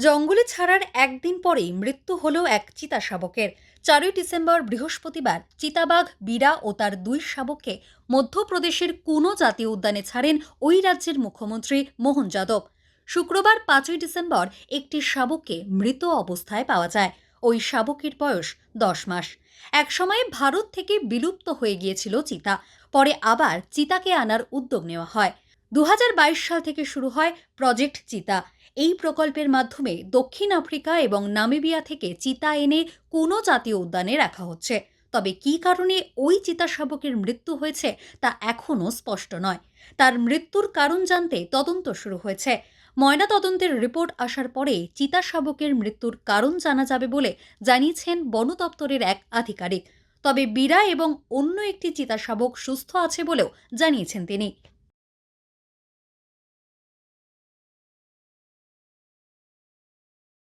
জঙ্গলে ছাড়ার একদিন পরেই মৃত্যু হলো এক চিতা শাবকের। 4ই ডিসেম্বর বৃহস্পতিবার চিতাবাঘ বিরা ও তার দুই শাবককে মধ্যপ্রদেশের কুনো জাতীয় উদ্যানে ছাড়েন ওই রাজ্যের মুখ্যমন্ত্রী মোহন যাদব। শুক্রবার 5ই ডিসেম্বর একটি শাবককে মৃত অবস্থায় পাওয়া যায়। ওই শাবকের বয়স 10 মাস। একসময়ে ভারত থেকে বিলুপ্ত হয়ে গিয়েছিল চিতা, পরে আবার চিতাকে আনার উদ্যোগ নেওয়া হয়। 2022 সাল থেকে শুরু হয় প্রজেক্ট চিতা। এই প্রকল্পের মাধ্যমে দক্ষিণ আফ্রিকা এবং নামিবিয়া থেকে চিতা এনে কোনো জাতীয় উদ্যানে রাখা হচ্ছে। তবে কী কারণে ওই চিতা শাবকের মৃত্যু হয়েছে তা এখনও স্পষ্ট নয়। তার মৃত্যুর কারণ জানতে তদন্ত শুরু হয়েছে। ময়নাতদন্তের রিপোর্ট আসার পরে চিতা শাবকের মৃত্যুর কারণ জানা যাবে বলে জানিয়েছেন বন দপ্তরের এক আধিকারিক। তবে বিরা এবং অন্য একটি চিতা শাবক সুস্থ আছে বলেও জানিয়েছেন তিনি।